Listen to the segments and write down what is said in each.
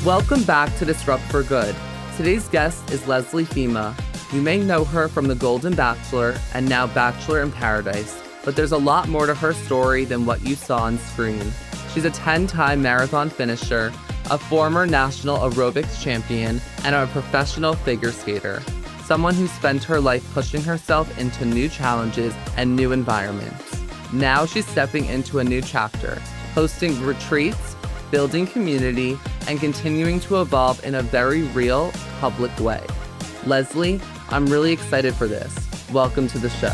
Welcome back to Disrupt for Good. Today's guest is Leslie Fhima. You may know her from the Golden Bachelor and now Bachelor in Paradise, but there's a lot more to her story than what you saw on screen. She's a 10-time marathon finisher, a former national aerobics champion, and a professional figure skater. Someone who spent her life pushing herself into new challenges and new environments. Now she's stepping into a new chapter, hosting retreats, building community, and continuing to evolve in a very real, public way. Leslie, I'm really excited for this. Welcome to the show.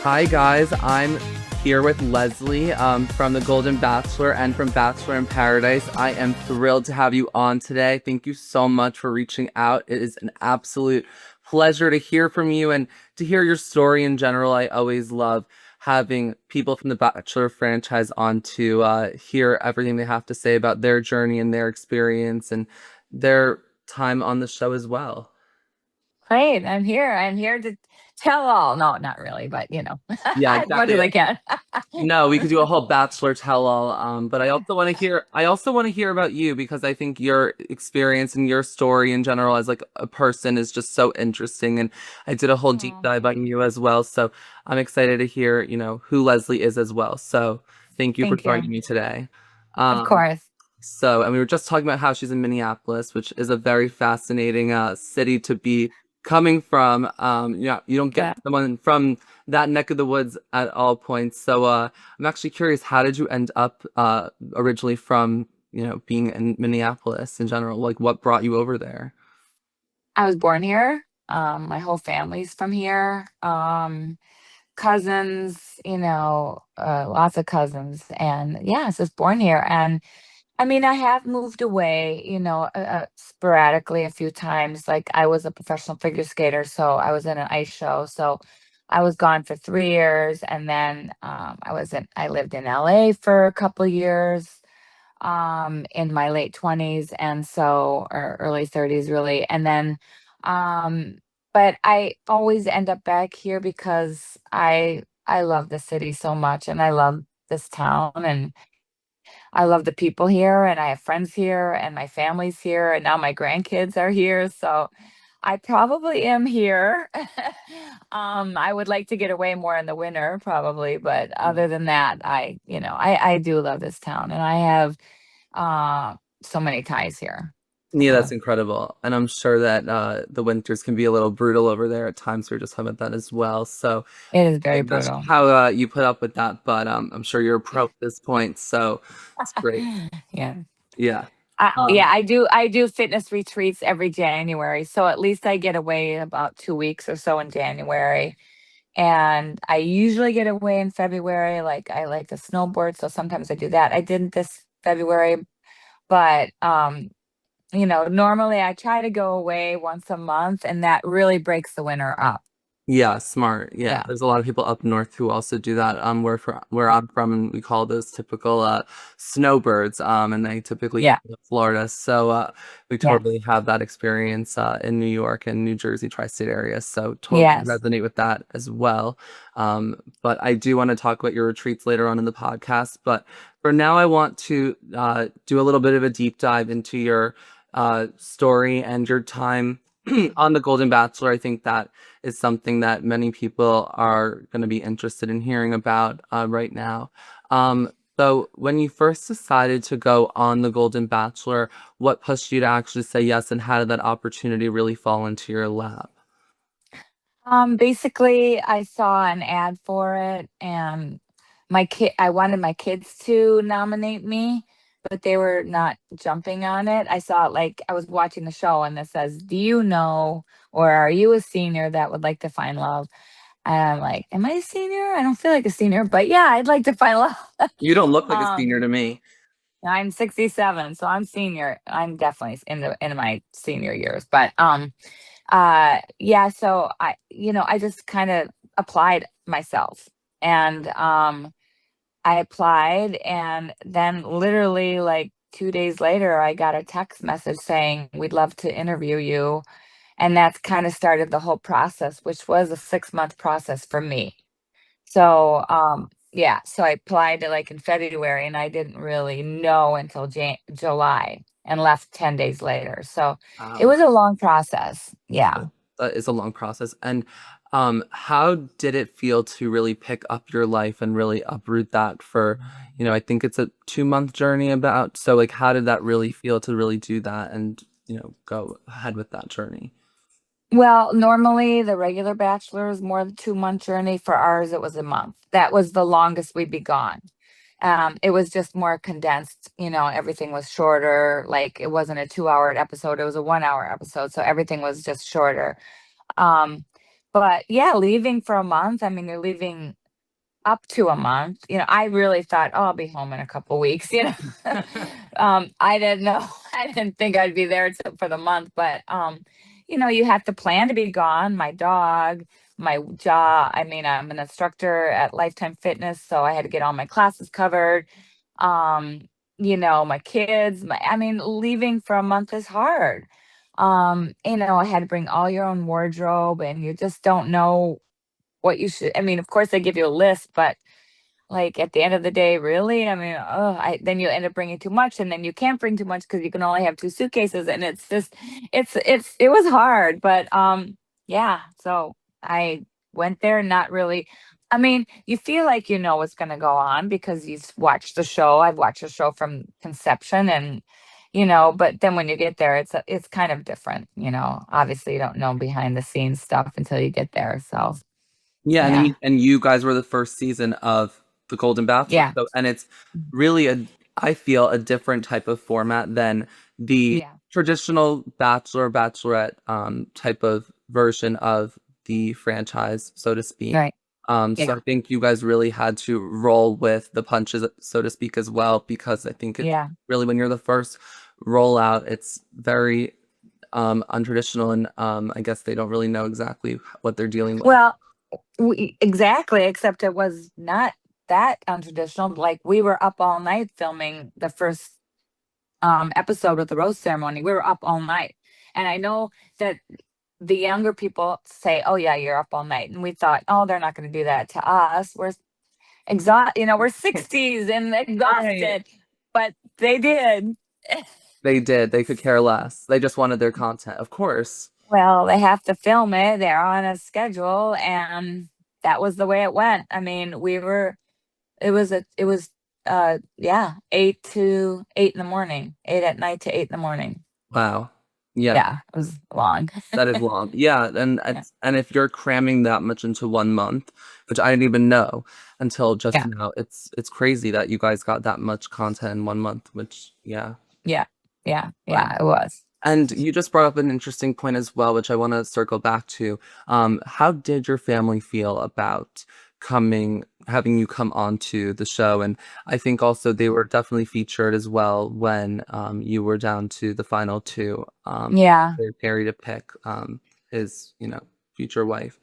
Hi guys, I'm here with Leslie from the Golden Bachelor and from Bachelor in Paradise. I am thrilled to have you on today. Thank you so much for reaching out. It is an absolute pleasure to hear from you and to hear your story in general. I always love having people from the Bachelor franchise on to hear everything they have to say about their journey and their experience and their time on the show as well. Great. I'm here. I'm here to tell all. No, not really, but Yeah, as much as exactly. I can. No, we could do a whole Bachelor tell-all. But I also want to hear about you because I think your experience and your story in general as like a person is just so interesting. And I did a whole deep Oh, dive on you as well. So I'm excited to hear, who Leslie is as well. So thank you for thank joining you. me today. Of Um, course. and we were just talking about how she's in Minneapolis, which is a very fascinating city to be coming from. You don't get Yeah. someone from that neck of the woods at all points. So I'm actually curious, how did you end up originally from, being in Minneapolis in general? Like, what brought you over there? I was born here. My whole family's from here. Cousins, lots of cousins. And yeah, I was just born here. And I mean, I have moved away, sporadically a few times. Like I was a professional figure skater, so I was in an ice show. So I was gone for 3 years, and then I lived in LA for a couple years, in my late 20s, and so or early 30s, really, and then, um, but I always end up back here because I love the city so much, and I love this town, and I love the people here, and I have friends here, and my family's here, and now my grandkids are here, so I probably am here. I would like to get away more in the winter probably, but other than that, I do love this town, and I have, so many ties here. Yeah, that's So incredible. And I'm sure that the winters can be a little brutal over there at times. We were just talking about that as well. So it is very I'm not sure brutal. how you put up with that, but I'm sure you're a pro at this point. So it's great. Yeah. Yeah. Yeah, Um, I do fitness retreats every January, so at least I get away about 2 weeks or so in January, and I usually get away in February. Like, I like to snowboard, so sometimes I do that. I didn't this February, but, normally I try to go away once a month, and that really breaks the winter up. yeah, smart. Yeah, Yeah. there's a lot of people up north who also do that. Where I'm from, and we call those typical snowbirds. And they typically come Yeah. to Florida. So we Yes. totally have that experience in New York and New Jersey tri-state area. So totally Yes. resonate with that as well. But I do want to talk about your retreats later on in the podcast. But for now, I want to do a little bit of a deep dive into your story and your time on the Golden Bachelor. I think that is something that many people are going to be interested in hearing about right now. So, when you first decided to go on the Golden Bachelor, what pushed you to actually say yes, and how did that opportunity really fall into your lap? Basically, I saw an ad for it, and I wanted my kids to nominate me, but they were not jumping on it. I saw it, like, I was watching the show, and it says, "Do you know, or are you a senior that would like to find love?" And I'm like, "Am I a senior? I don't feel like a senior, but yeah, I'd like to find love." You don't look like a um, senior to me. I'm 67, so I'm senior. I'm definitely in my senior years, but yeah, so I just kind of applied myself, and I applied, and then literally like 2 days later I got a text message saying, "We'd love to interview you." And that's kind of started the whole process, which was a 6-month process for me. So Yeah, so I applied to like in February and I didn't really know until July and left 10 days later. So it Wow. was a long process. That Yeah. that is a long process. And how did it feel to really pick up your life and really uproot that for, I think it's a 2-month journey about. So like, how did that really feel to really do that and, go ahead with that journey? Well, normally the regular bachelor is more than 2-month journey. For ours, it was a month. That was the longest we'd be gone. It was just more condensed, everything was shorter. Like it wasn't a 2-hour episode, it was a 1-hour episode. So everything was just shorter. Um, but yeah, leaving for a month, I mean, you're leaving up to a month. I really thought, oh, I'll be home in a couple weeks, I didn't know, I didn't think I'd be there for the month, but you have to plan to be gone. My dog, my job, I mean, I'm an instructor at Lifetime Fitness, so I had to get all my classes covered. Um, my kids, I mean, leaving for a month is hard. I had to bring all your own wardrobe and you just don't know what you should. I mean, of course they give you a list, but like at the end of the day, really? I mean, then you end up bringing too much and then you can't bring too much because you can only have 2 suitcases and it's just it was hard. But yeah, so I went there not really. I mean, you feel like you know what's gonna go on because you've watched the show. I've watched the show from conception and but then when you get there, it's kind of different. Obviously you don't know behind the scenes stuff until you get there. So Yeah, and yeah. you guys were the first season of the Golden Bachelor. Yeah. So, and it's really I feel a different type of format than the Yeah. traditional Bachelor, Bachelorette type of version of the franchise, so to speak. Right. So Yeah. I think you guys really had to roll with the punches, so to speak, as well, because I think it's Yeah. really when you're the first rollout, it's very untraditional, and I guess they don't really know exactly what they're dealing with. Well, exactly, except it was not that untraditional. Like we were up all night filming the first episode of the rose ceremony. We were up all night. And I know that the younger people say, "Oh yeah, you're up all night." And we thought, "Oh, they're not going to do that to us. We're we're 60s and Right. exhausted." But they did. They did. They could care less. They just wanted their content, of course. Well, they have to film it. They're on a schedule and that was the way it went. I mean, it was yeah, 8 in the morning, 8 at night to 8 in the morning. Wow. Yeah, Yeah, it was long. that is long. Yeah, and Yeah. and if you're cramming that much into 1 month, which I didn't even know until just Yeah. now, it's crazy that you guys got that much content in 1 month, which yeah. Yeah. Yeah. Wow. Yeah, it was. And you just brought up an interesting point as well, which I want to circle back to. How did your family feel about having you come onto the show? And I think also they were definitely featured as well when you were down to the final two Yeah. for Gerry to pick his, future wife.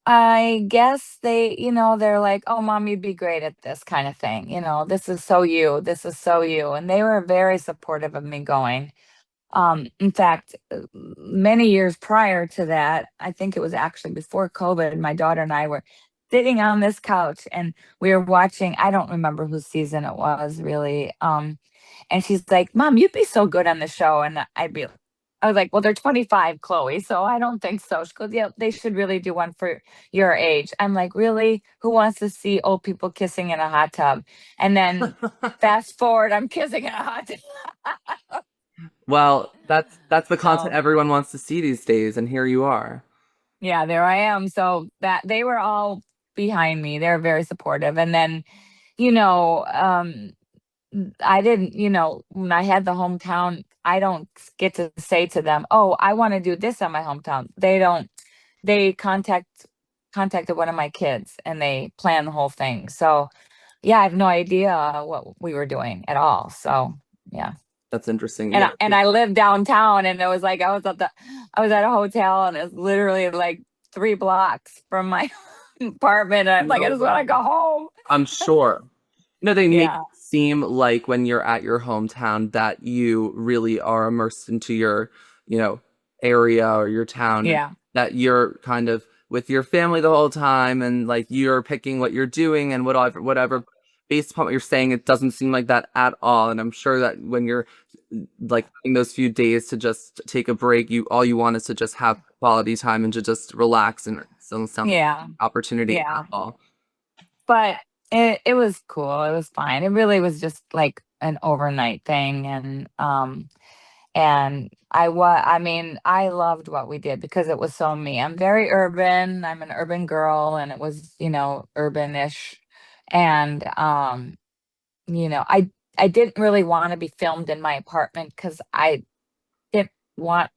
I guess they're like, "Oh, mom, you'd be great at this kind of thing. This is so you. This is so you." And they were very supportive of me going. In fact, many years prior to that, I think it was actually before COVID, my daughter and I were sitting on this couch and we were watching, I don't remember whose season it was really. And she's like, "Mom, you'd be so good on the show." And I was like, "Well, they're 25, Chloe, so I don't think so." She goes, "Yeah, they should really do one for your age." I'm like, "Really? Who wants to see old people kissing in a hot tub?" And then fast forward, I'm kissing in a hot tub. Well, that's the content So everyone wants to see these days, and here you are. yeah, there I am. So that they were all behind me. They're very supportive. And then, you know, um, I didn't, when I had the hometown, I don't get to say to them, "Oh, I want to do this on my hometown." They don't. They contacted one of my kids and they planned the whole thing. So yeah, I have no idea what we were doing at all. So yeah. That's interesting. And Yeah. I lived downtown and it was like I was at a hotel and it was literally like 3 blocks from my apartment. And I'm like, I No just want to way. go home. I'm sure. No, they make Yeah. it seem like when you're at your hometown that you really are immersed into your, you know, area or your town, and Yeah. that you're kind of with your family the whole time, and like you're picking what you're doing and whatever. Based upon what you're saying, it doesn't seem like that at all. And I'm sure that when you're like in those few days to just take a break, you all you want is to just have quality time and to just relax, and it doesn't sound like Yeah. an opportunity at Yeah. all. But it was cool. It was fine. It really was just like an overnight thing, and I mean, I loved what we did because it was so me. I'm very urban. I'm an urban girl, and it was, urbanish. And I didn't really want to be filmed in my apartment because I didn't want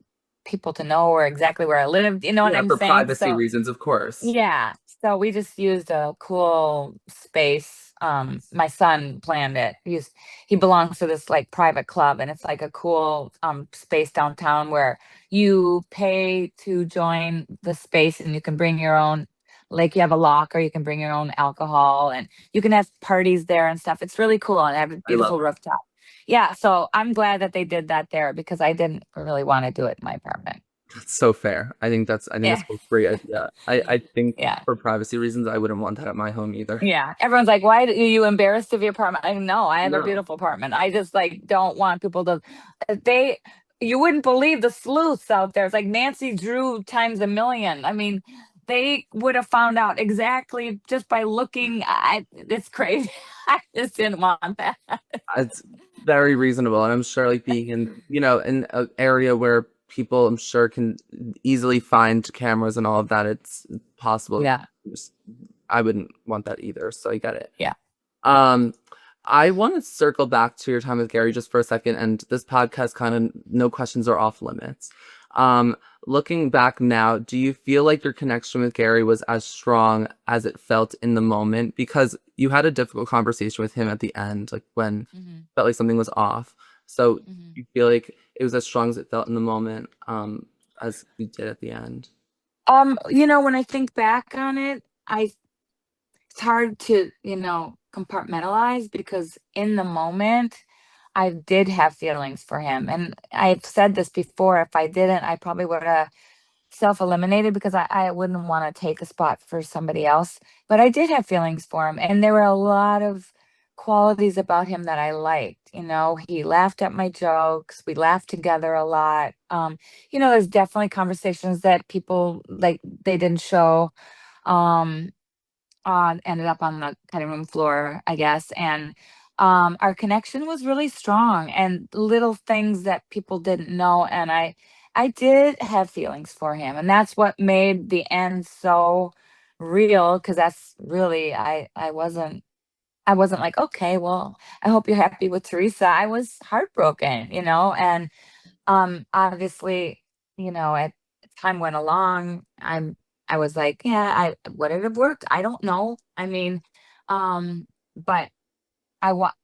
people to know or exactly where I lived. You know what Yeah, I'm for saying? privacy So reasons, of course. yeah. So we just used a cool space. My son planned it. He belongs to this like private club, and it's like a cool space downtown where you pay to join the space, and you can bring your own, like, you have a locker, you can bring your own alcohol, and you can have parties there and stuff. It's really cool, and have a I love beautiful rooftop. Yeah, so I'm glad that they did that there because I didn't really want to do it in my apartment. That's so fair. I think Yeah. that's a great idea. I think Yeah. for privacy reasons, I wouldn't want that at my home either. Yeah, everyone's like, "Why are you embarrassed of your apartment?" I no, I have a No. beautiful apartment. I just like don't want people to they you wouldn't believe the sleuths out there. It's like Nancy Drew times a million. I mean, they would have found out exactly just by looking. It's crazy. I just didn't want that. It's very reasonable, and I'm sure like being in, in an area where people I'm sure can easily find cameras and all of that, it's possible. Yeah, Just- I wouldn't want that either, so I get it. yeah. Um, I want to circle back to your time with Gerry just for a second, and this podcast kind of no questions are off limits. Um, Looking back now, do you feel like your connection with Gerry was as strong as it felt in the moment? Because you had a difficult conversation with him at the end, like when it Hmm. felt like something was off. So Hmm. you feel like it was as strong as it felt in the moment, as you did at the end. When I think back on it, I it's hard to, compartmentalize because in the moment, I did have feelings for him. And I've said this before. If I didn't, I probably would have self-eliminated because I wouldn't want to take a spot for somebody else. But I did have feelings for him. And there were a lot of qualities about him that I liked. He laughed at my jokes. We laughed together a lot. There's definitely conversations that people like they didn't show. Um, ended up on the cutting room floor, I guess. And our connection was really strong and little things that people didn't know. And I did have feelings for him. And that's what made the end so real. Cause that's really, I wasn't like, okay, well, I hope you're happy with Teresa. I was heartbroken, and obviously, as time went along, I was like, yeah, would it have worked? I don't know. I mean, but I want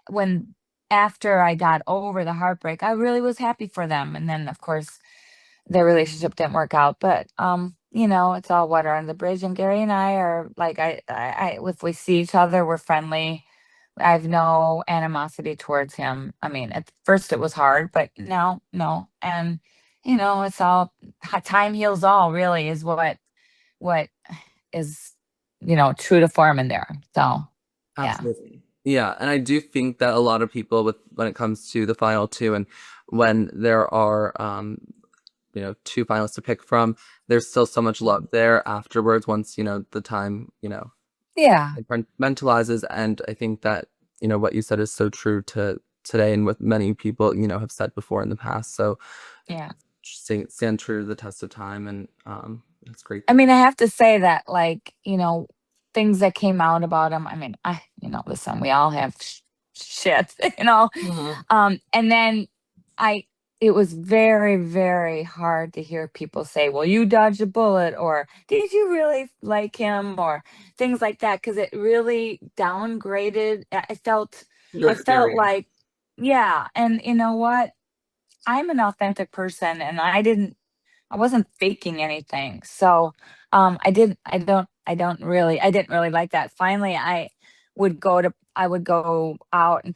when after I got over the heartbreak, I really was happy for them. And then of course their relationship didn't work out. But it's all water under the bridge. And Gary and I are like if we see each other, we're friendly. I have no animosity towards him. I mean, at first it was hard, but now, no. And it's all time heals all. Really, is what is true to form in there. So yeah, Absolutely. Yeah, and I do think that a lot of people with when it comes to the final two and when there are two finalists to pick from, there's still so much love there afterwards once, the time, yeah, mentalizes. And I think that, what you said is so true to today and what many people, have said before in the past. So yeah. stand true to the test of time, and it's great I to mean, I have to say that, like, things that came out about him. I mean, listen, we all have shit, Mhm. And then I, it was very, very hard to hear people say, "Well, you dodged a bullet," or "Did you really like him?" or things like that, because it really downgraded. Your I felt experience. like, yeah, and you know what? I'm an authentic person, and I wasn't faking anything. So, I didn't really like that. Finally, I would go out and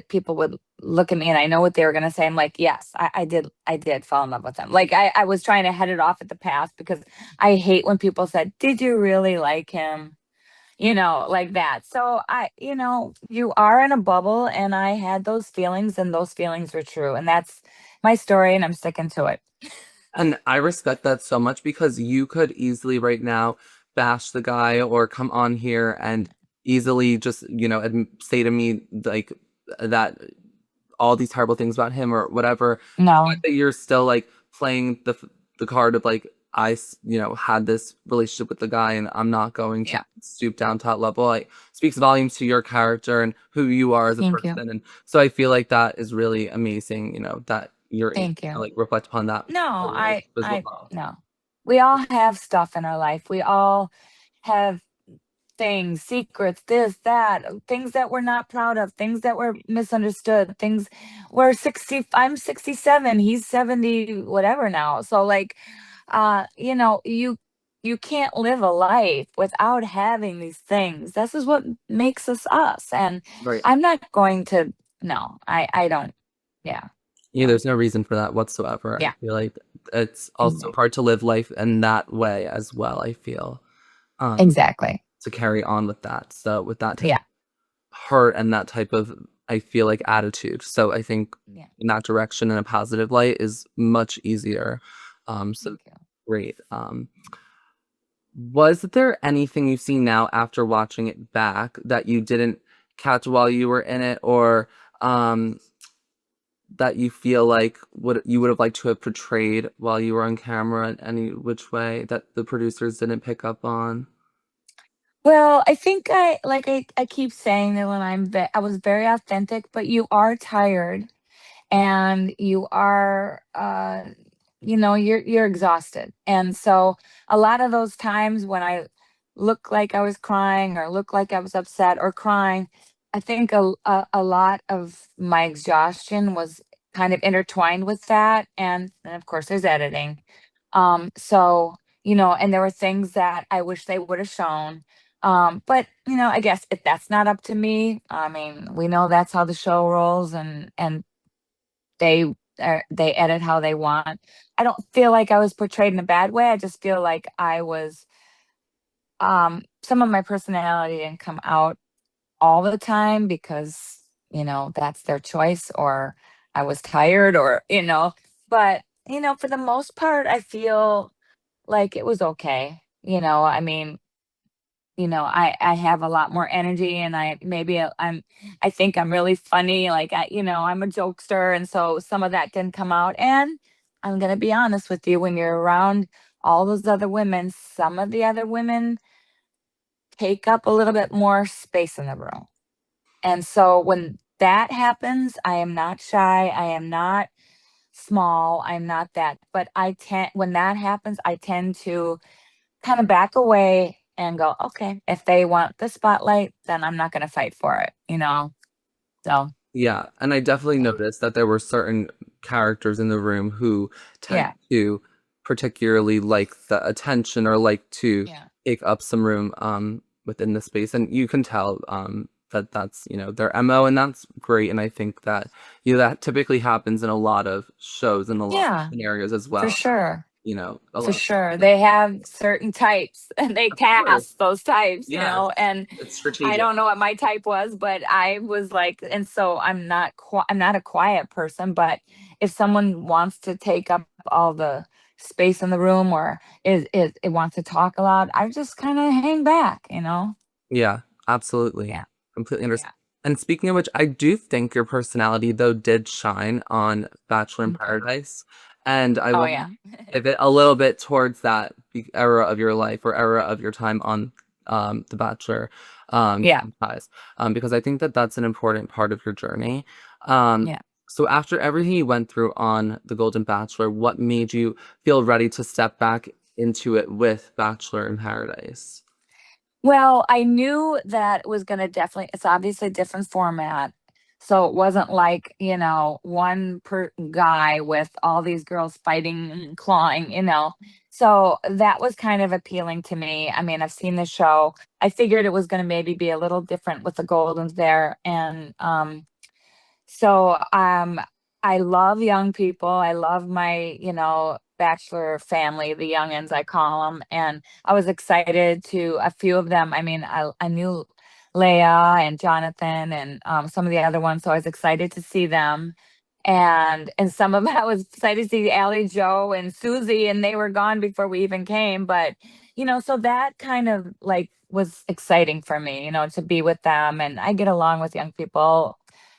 people would look at me and I know what they were gonna say. I'm like, yes, I did fall in love with him. Like I was trying to head it off at the past because I hate when people said, did you really like him? Like that. So you are in a bubble and I had those feelings and those feelings were true. And that's my story and I'm sticking to it. And I respect that so much because you could easily right now bash the guy or come on here and easily just, say to me like that all these terrible things about him or whatever. The No. fact that you're still like playing the card of like had this relationship with the guy and I'm not going to Yeah. stoop down to that level. Like speaks volumes to your character and who you are as a Thank you. person. And so I feel like that is really amazing. That you're able Thank to you. like reflect upon that No, part of your life as I well. no. We all have stuff in our life. We all have things, secrets, this, that, things that we're not proud of, things that were misunderstood, things we're 60, I'm 67, he's 70, whatever now. So like, you can't live a life without having these things. This is what makes us us. And Right. I'm not going to, no, I don't, yeah, Yeah, no, there's no reason for that whatsoever. I yeah, feel like it's also exa- hard to live life in that way as well, I feel. Um, exactly. to carry on with that. So with that type of Yeah, hurt and that type of I feel like attitude. So I think yeah, in that direction in a positive light is much easier. So thank you. great. Was there anything you've seen now after watching it back that you didn't catch while you were in it, or um, that you feel like would have liked to have portrayed while you were on camera in any which way that the producers didn't pick up on? Well, I think I keep saying that when I was very authentic, but you are tired and you are you're exhausted. And so a lot of those times when I look like I was crying or look like I was upset or crying, I think a lot of my exhaustion was kind of intertwined with that. And of course there's editing. So and there were things that I wish they would have shown. But I guess if that's not up to me, I mean, we know that's how the show rolls, and they edit how they want. I don't feel like I was portrayed in a bad way. I just feel like I was some of my personality didn't come out all the time because, that's their choice, or I was tired, or but for the most part I feel like it was okay. I mean, I have a lot more energy and I think I'm really funny. Like I'm a jokester. And so some of that didn't come out. And I'm going to be honest with you, when you're around all those other women, some of the other women take up a little bit more space in the room. And so when that happens, I am not shy. I am not small. I'm not that, but when that happens, I tend to kind of back away and go, okay, if they want the spotlight, then I'm not going to fight for it. So, Yeah, and I definitely yeah. noticed that there were certain characters in the room who tend Yeah. to particularly like the attention or like to Yeah. take up some room within the space, and you can tell that that's their MO, and that's great. And I think that that typically happens in a lot of shows and a lot of Yeah, scenarios as for well. sure. A For lot. sure. They have certain types and they Of course, cast those types, yes, and it's I strategic. don't know what my type was, but I was like, and so I'm not a quiet person, but if someone wants to take up all the space in the room, or it wants to talk a lot, I just kind of hang back. Yeah, absolutely. Yeah. Completely understand. Yeah. And speaking of which, I do think your personality, though, did shine on Bachelor in Okay. Paradise. And I Oh want to yeah. pivot a little bit towards that era of your life or era of your time on The Bachelor Yeah. franchise, because I think that that's an important part of your journey. Um, Yeah. so after everything you went through on The Golden Bachelor, what made you feel ready to step back into it with Bachelor in Paradise? Well, I knew that it was gonna definitely it's obviously a different format. So it wasn't like, one per guy with all these girls fighting and clawing. So that was kind of appealing to me. I mean, I've seen the show. I figured it was going to maybe be a little different with the Goldens there. And so, I love young people. I love my, bachelor family, the youngins, I call them. And I was excited to a few of them. I mean, I knew Leah and Jonathan and some of the other ones, so I was excited to see them. And some of I was excited to see Allie Joe and Susie, and they were gone before we even came. But so that kind of like was exciting for me, to be with them. And I get along with young people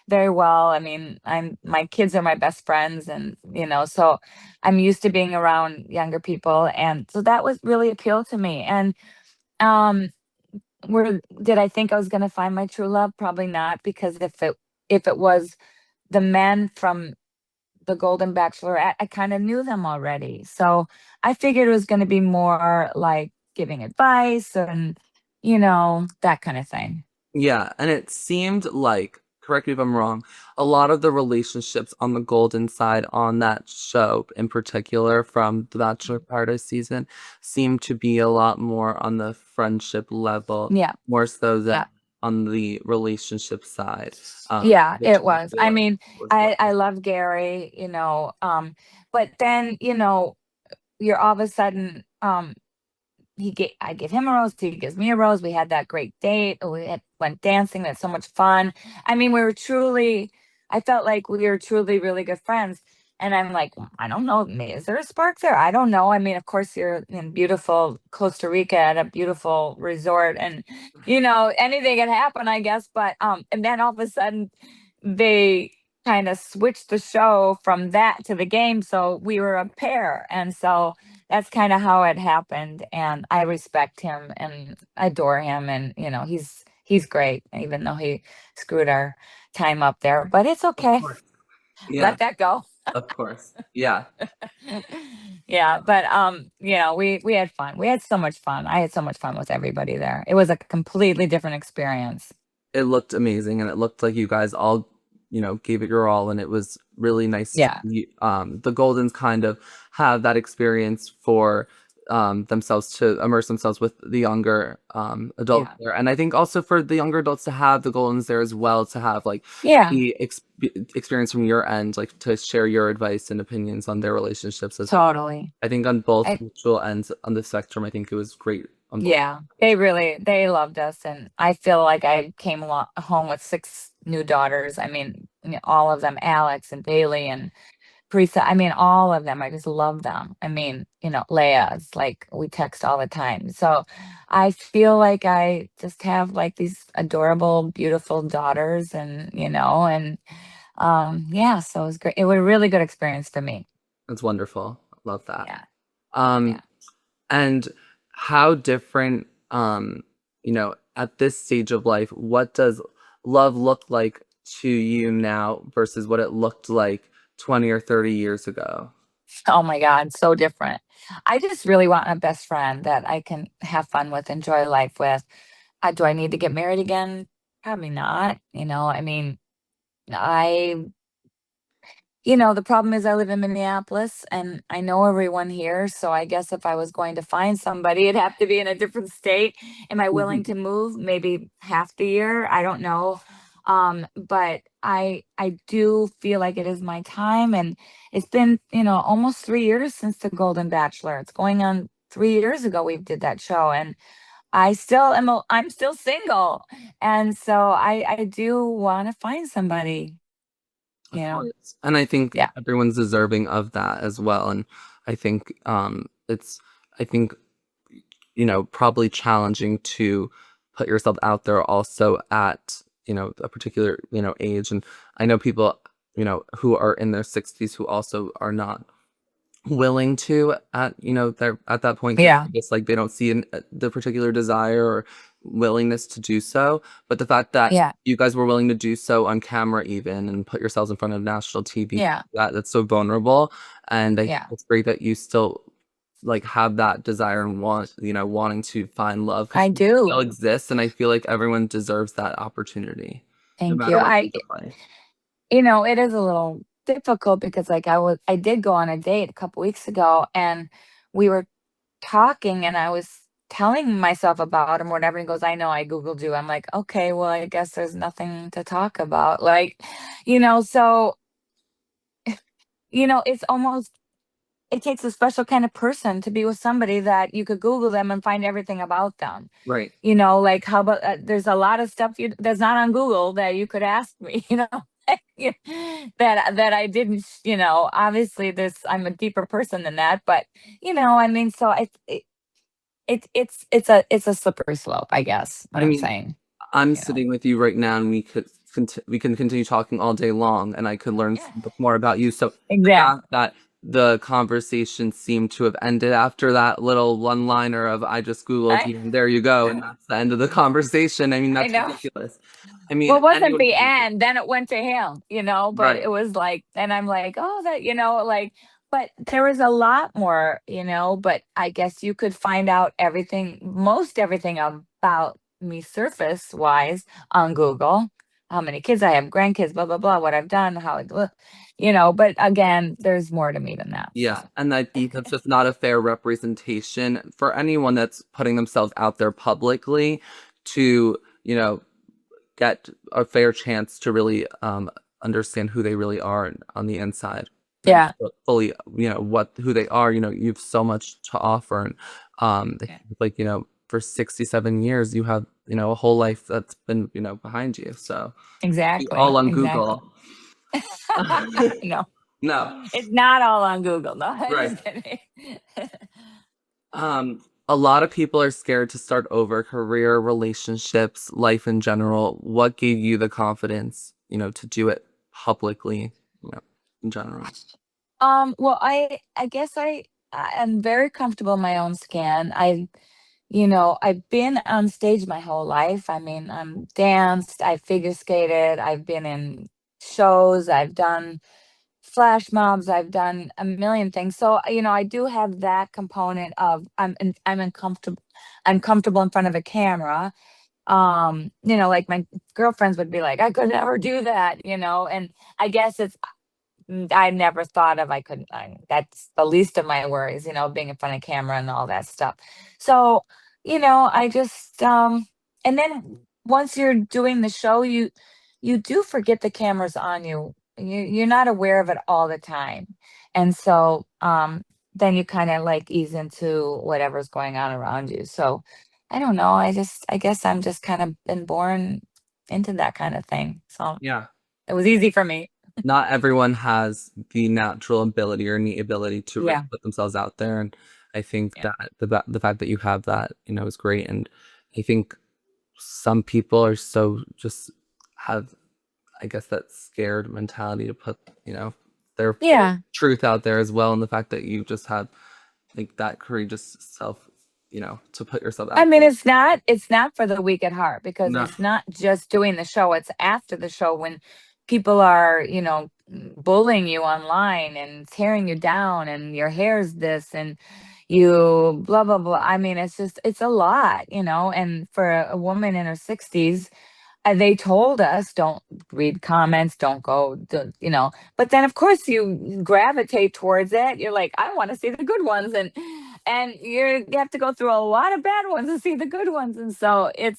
very well. I mean, my kids are my best friends, and so I'm used to being around younger people, and so that was really appealed to me. And um where did I think I was going to find my true love? Probably not, because if it was the men from the Golden Bachelor, I kind of knew them already. So I figured it was going to be more like giving advice and that kind of thing. Yeah, and it seemed like, correct me if I'm wrong, a lot of the relationships on the Golden side on that show, in particular from the Bachelor Paradise season, seemed to be a lot more on the friendship level, Yeah. more so than Yeah. on the relationship side, Yeah, which it I was. feel I like mean, was I what. love Gary, but then, you're all of a sudden, I give him a rose, he gives me a rose. We had that great date. Went dancing. That's so much fun. I mean, I felt like we were truly really good friends. And I'm like, I don't know, is there a spark there? I don't know. I mean, of course, you're in beautiful Costa Rica at a beautiful resort, and anything can happen, I guess. But and then all of a sudden, they kind of switched the show from that to the game, so we were a pair, and so that's kind of how it happened. And I respect him and adore him, and he's great, even though he screwed our time up there. But it's Of okay. course. Yeah, Let that go. of course. Yeah. Yeah, but we had fun. We had so much fun. I had so much fun with everybody there. It was a completely different experience. It looked amazing, and it looked like you guys all, gave it your all, and it was really nice to Yeah. see the Goldens kind of have that experience for themselves to immerse themselves with the younger adults Yeah. there. And I think also for the younger adults to have the Goldens there as well, to have like Yeah. the experience from your end, like to share your advice and opinions on their relationships as well. Totally. I think on both I mutual ends on the spectrum, I think it was great on both. Yeah, they loved us, and I feel like I came home with 6 new daughters. I mean, all of them, Alex and Bailey and Teresa. I mean, all of them. I just love them. I mean, Leia is like we text all the time. So I feel like I just have like these adorable, beautiful daughters, and yeah, so it was great. It was a really good experience for me. It's wonderful. Love that. Yeah, Um, yeah. and how different, at this stage of life, what does love look like to you now versus what it looked like 20 or 30 years ago? Oh my God, so different. I just really want a best friend that I can have fun with, enjoy life with. Do I need to get married again? Probably not. I mean, I the problem is I live in Minneapolis and I know everyone here. So I guess if I was going to find somebody, it'd have to be in a different state. Am I willing Mhm. to move? Maybe half the year. I don't know. But I do feel like it is my time, and it's been, almost 3 years since the Golden Bachelor. It's going on 3 years ago we did that show, and I'm still single. And so I do want to find somebody, you Of know. course. And I think Yeah. everyone's deserving of that as well. And I think I think probably challenging to put yourself out there also at, a particular, age. And I know people, who are in their 60s who also are not willing to at, they're at that point because Yeah. it's like they don't see the particular desire or willingness to do so. But the fact that Yeah. you guys were willing to do so on camera even and put yourselves in front of national TV, Yeah. that's so vulnerable. And I think Yeah. it's great that you still like have that desire and wanting to find love because I it still do. exists. And I feel like everyone deserves that opportunity, no Thank you. matter what stage of life. It is a little difficult because like I did go on a date a couple weeks ago, and we were talking and I was telling myself about him or whatever, and he goes, I know I Googled you. I'm like, okay, well, I guess there's nothing to talk about. Like, so, it's almost, it takes a special kind of person to be with somebody that you could Google them and find everything about them. Right. Like how about there's a lot of stuff that's not on Google that you could ask me, Yeah, that I didn't, obviously I'm a deeper person than that, but I mean, so it's a slippery slope, I guess, what I I'm mean, saying, I'm you know. sitting with you right now, and we can continue talking all day long, and I could learn Yeah. more about you. So the Exactly. fact that the conversation seemed to have ended after that little one-liner of "I just Googled I you, and there you go," and that's the end of the conversation. I mean, I that's know. ridiculous. I mean, Well, it wasn't anyone the can do it. end, then it went to him, but Right. it was like, and I'm like, "Oh, that," like, but there was a lot more, but I guess you could find out most everything about me surface-wise on Google. How many kids I have, grandkids, blah, blah, blah, what I've done, how I look, but again, there's more to me than that, Yeah, so. and that's just not a fair representation for anyone that's putting themselves out there publicly to, get a fair chance to really understand who they really are on the inside and Yeah. fully, what who they are. You've so much to offer, and Yeah. like, for 67 years you have, a whole life that's been, behind you. So be all Exactly, on exactly. Google. No, No, it's not all on Google, no, I'm right. just kidding. A lot of people are scared to start over career, relationships, life in general. What gave you the confidence, to do it publicly, in general? Well, I guess I am very comfortable in my own skin. I've been on stage my whole life. I mean, I'm danced, I figure skated, I've been in shows, I've done flash mobs, I've done a million things. So, I do have that component of I'm comfortable in front of a camera. Like my girlfriends would be like, I could never do that, and I guess I never thought of I couldn't that's the least of my worries, being in front of camera and all that stuff. So, I just and then once you're doing the show, you do forget the camera's on you. You're not aware of it all the time. And so then you kind of like ease into whatever's going on around you. So I don't know. I guess I'm just kind of been born into that kind of thing. So Yeah. it was easy for me. Not everyone has the natural ability or innate ability to really Yeah. put themselves out there. And I think Yeah. that the fact that you have that, is great. And I think some people are so just have, I guess, that scared mentality to put, their full Yeah. truth out there as well. And the fact that you just have like that courageous self, to put yourself I out mean, there. it's not for the weak at heart because No, it's not just doing the show, it's after the show when people are, bullying you online and tearing you down and your hair's this and you blah blah blah. I mean, it's a lot, and for a woman in her 60s, they told us don't read comments, don't go, but then of course you gravitate towards it. You're like, I want to see the good ones, and you have to go through a lot of bad ones to see the good ones, and so it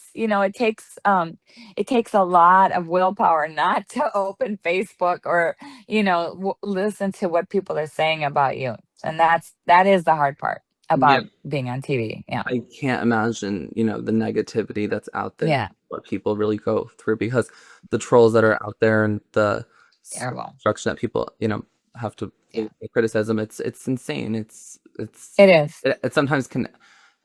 takes a lot of willpower not to open Facebook or listen to what people are saying about you, and that is the hard part yeah, about being on TV. Yeah, I can't imagine, the negativity that's out there, yeah, what people really go through because the trolls that are out there and the terrible. construction that people, have to Yeah, criticism, it's insane. it is. It sometimes can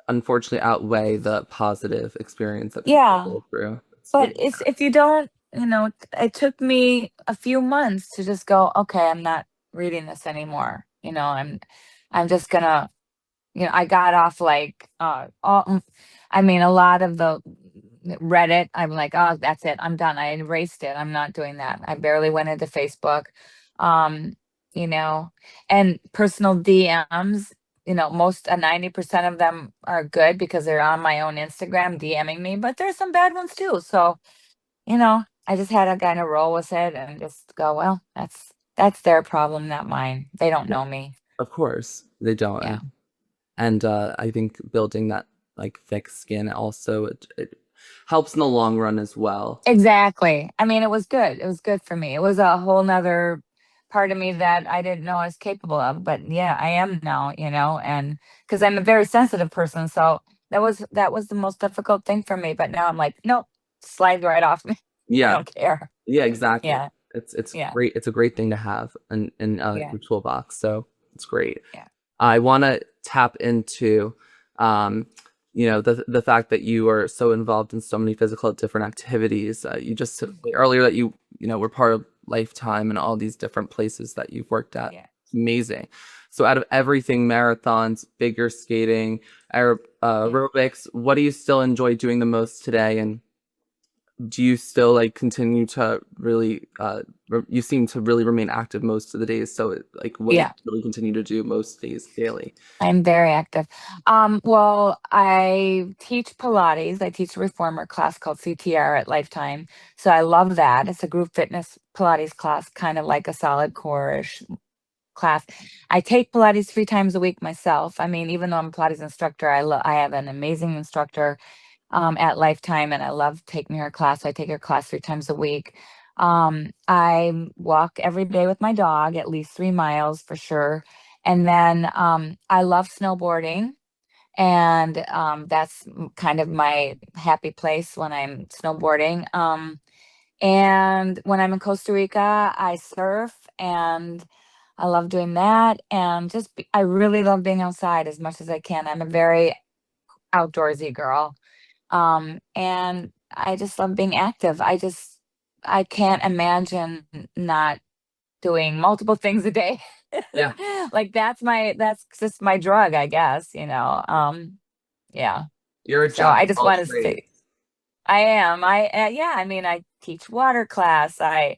unfortunately outweigh the positive experience that people Yeah. go through. It's But really it's sad. if you don't, it took me a few months to just go, okay, I'm not reading this anymore. I'm just gonna, I got off like I mean a lot of the Reddit, I'm like, oh, that's it. I'm done. I erased it. I'm not doing that. I barely went into Facebook. Um, you know, and personal DMs, most 90% of them are good because they're on my own Instagram DMing me, but there's some bad ones too. So, I just had to kind of roll with it and just go, well, that's their problem, not mine. They don't Yeah, know me. of course they don't. Yeah. And I think building that like thick skin also it helps in the long run as well. Exactly. I mean, it was good. It was good for me. It was a whole nother part of me that I didn't know I was capable of, but yeah, I am now, and because I'm a very sensitive person, so that was the most difficult thing for me. But now I'm like, nope, slide right off me. I Yeah, don't care. yeah, exactly. Yeah, It's yeah, great. It's a great thing to have in yeah, your toolbox. So it's great. yeah. I want to tap into, um, the fact that you are so involved in so many physical different activities. You just said Mm, earlier that you were part of Lifetime and all these different places that you've worked at. yeah. It's amazing. So out of everything, marathons, figure skating, Yeah. aerobics, what do you still enjoy doing the most today? And do you still like continue to really you seem to really remain active most of the days, so like what do you Yeah. really continue to do most days daily? I'm very active. Well, I teach Pilates. I teach a reformer class called CTR at Lifetime. So I love that. It's a group fitness Pilates class, kind of like a solid core-ish class. I take Pilates 3 times a week myself. I mean, even though I'm a Pilates instructor, I have an amazing instructor at Lifetime, and I love taking her class. I take her class 3 times a week. I walk every day with my dog, at least 3 miles for sure. And then I love snowboarding, and that's kind of my happy place when I'm snowboarding. And when I'm in Costa Rica, I surf, and I love doing that. And I really love being outside as much as I can. I'm a very outdoorsy girl. And I just love being active. I can't imagine not doing multiple things a day. Yeah, Like that's just my drug, I guess, yeah. you're a So jack I of just all want to trades. say I am. Yeah, I mean, I teach water class. I've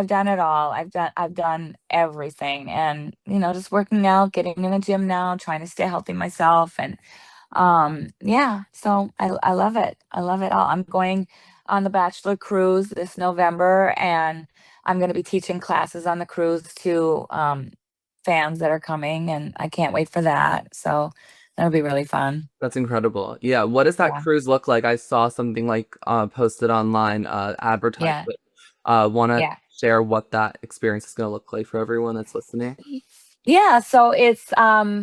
done it all. I've done everything, and just working out, getting in the gym now, trying to stay healthy myself, and yeah, so I love it. I love it all. I'm going on the Bachelor cruise this November, and I'm going to be teaching classes on the cruise to fans that are coming, and I can't wait for that. So that'll be really fun. That's incredible. Yeah, what does that Yeah. cruise look like? I saw something like posted online, advertised, Yeah. but want to Yeah. share what that experience is going to look like for everyone that's listening? Yeah, so it's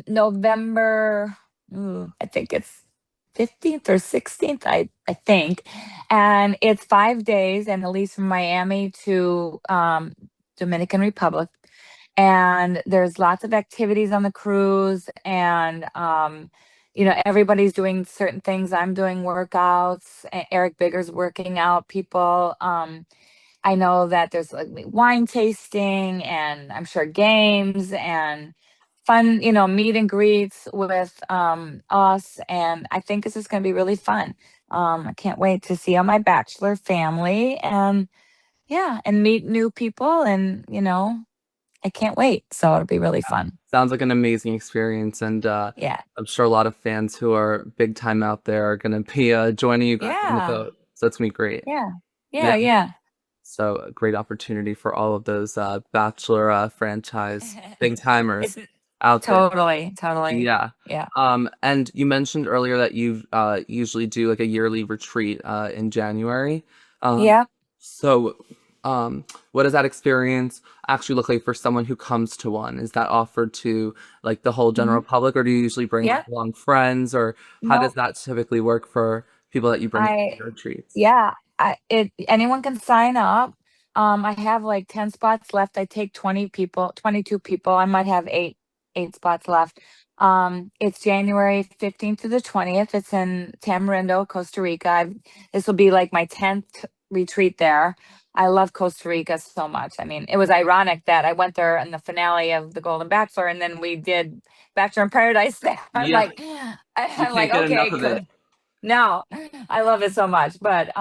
November, I think it's 15th or 16th, I think. And it's 5 days, and it leaves from Miami to Dominican Republic. And there's lots of activities on the cruise, and everybody's doing certain things. I'm doing workouts, Eric Bigger's working out people. I know that there's like wine tasting, and I'm sure games and fun, meet and greets with us. And I think this is going to be really fun. I can't wait to see all my bachelor family, and yeah, and meet new people. And, I can't wait. So it'll be really fun. Sounds like an amazing experience, and Yeah. I'm sure a lot of fans who are big time out there are going to be joining you guys on the Yeah. boat. So it's gonna be great. Yeah. Yeah. Yeah. Yeah. So a great opportunity for all of those Bachelor franchise big timers It's out there. totally, totally. Yeah. Yeah. And you mentioned earlier that you usually do like a yearly retreat in January. Um, Yeah. so what does that experience actually look like for someone who comes to one? Is that offered to like the whole Hmm. general public, or do you usually bring like Yeah. along friends, or how does No, that typically work for people that you bring to I your retreats? yeah, anyone can sign up. I have like 10 spots left. I take 20 people, 22 people. I might have eight spots left. It's January 15th to the 20th. It's in Tamarindo, Costa Rica. This will be like my 10th retreat there. I love Costa Rica so much. I mean, it was ironic that I went there in the finale of the Golden Bachelor, and then we did Bachelor in Paradise there. I'm Yeah, like, you I'm like, can't get enough okay, of it. good. No, I love it so much. But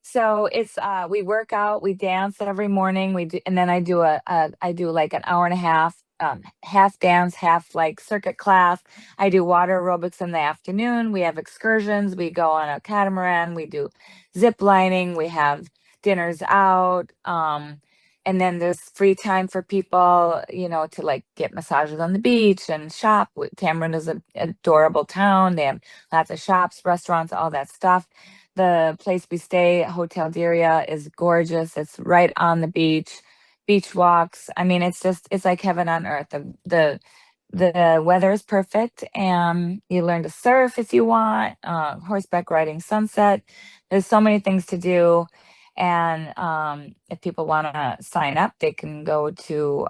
so it's we work out, we dance every morning. We do, and then I do like an hour and a half, half dance, half like circuit class. I do water aerobics in the afternoon. We have excursions. We go on a catamaran. We do zip lining. We have dinners out. And then there's free time for people, to like get massages on the beach and shop. Cameron is an adorable town. They have lots of shops, restaurants, all that stuff. The place we stay, Hotel Diria, is gorgeous. It's right on the beach, beach walks. I mean, it's like heaven on earth. The weather is perfect, and you learn to surf if you want, horseback riding, sunset. There's so many things to do. And if people want to sign up, they can go to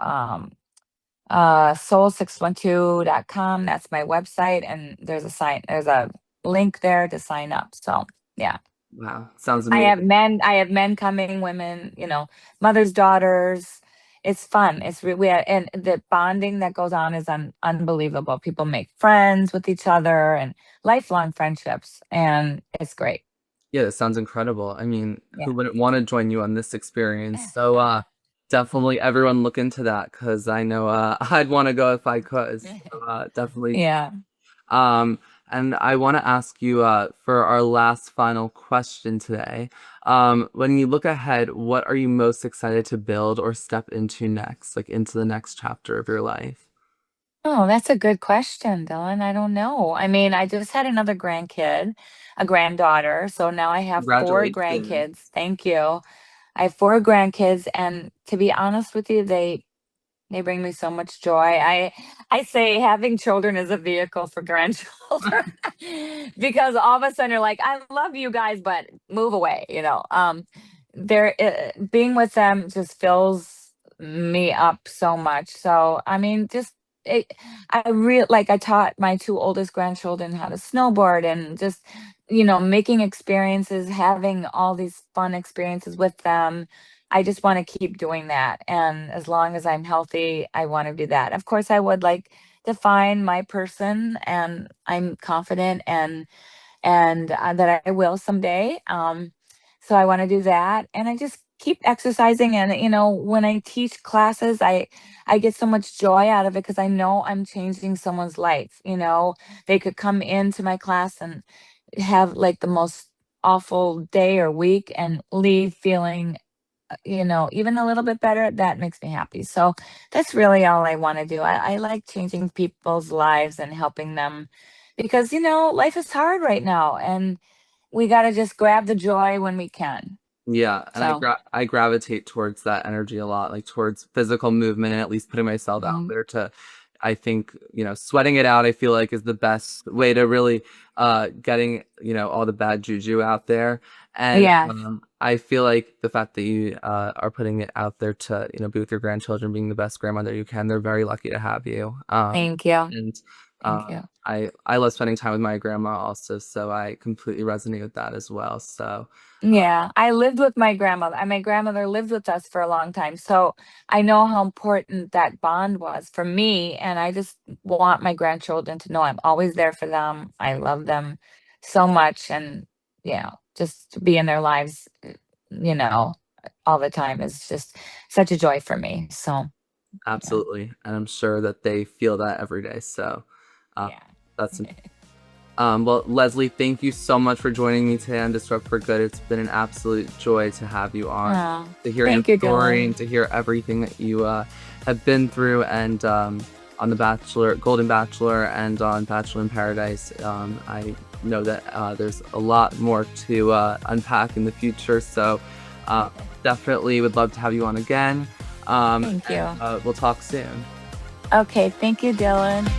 soul612.com. That's my website. And there's a link there to sign up. So yeah. Wow, sounds I have amazing. men, I have men coming, women, mothers, daughters. It's fun. And the bonding that goes on is unbelievable. People make friends with each other and lifelong friendships, and it's great. Yeah, that sounds incredible. I mean, who Yeah. wouldn't want to join you on this experience? So, definitely everyone look into that because I know I'd want to go if I could. So, definitely. Yeah. Um, and I want to ask you for our last final question today. When you look ahead, what are you most excited to build or step into next, like into the next chapter of your life? Oh, that's a good question, Dylan. I don't know. I mean, I just had another grandkid, a granddaughter. So now I have four Congratulations. grandkids. Thank you. I have four grandkids, and to be honest with you, they bring me so much joy. I say having children is a vehicle for grandchildren because all of a sudden you're like, I love you guys, but move away. They're being with them just fills me up so much. So I mean, just it, I really like. I taught my two oldest grandchildren how to snowboard, and just making experiences, having all these fun experiences with them. I just want to keep doing that. And as long as I'm healthy, I want to do that. Of course, I would like to find my person, and I'm confident and that I will someday. So I want to do that, and I just keep exercising. And when I teach classes, I get so much joy out of it because I know I'm changing someone's life. They could come into my class and have like the most awful day or week and leave feeling even a little bit better. That makes me happy. So that's really all I want to do. I like changing people's lives and helping them because, life is hard right now, and we got to just grab the joy when we can. Yeah, and So, I gravitate towards that energy a lot, like towards physical movement and at least putting myself out mhm. there to I think, sweating it out I feel like is the best way to really getting, all the bad juju out there. And Yes. I feel like the fact that you are putting it out there to, be with your grandchildren, being the best grandmother you can, they're very lucky to have you. Thank you. And Thank you. I love spending time with my grandma also, so I completely resonate with that as well. So Yeah, I lived with my grandmother, and my grandmother lived with us for a long time. So I know how important that bond was for me. And I just want my grandchildren to know I'm always there for them. I love them so much. And, just to be in their lives, you know, all the time is just such a joy for me. So, yeah. absolutely, and I'm sure that they feel that every day. So, uh, Yeah. that's well, Leslie, thank you so much for joining me today on Disrupt for Good. It's been an absolute joy to have you on, Oh, to hear your thank you, story, Dylan. and to hear everything that you have been through, and on the Bachelor, Golden Bachelor, and on Bachelor in Paradise. I know that there's a lot more to unpack in the future. So, uh, definitely would love to have you on again. Thank you. We'll talk soon. Okay, thank you, Dylan.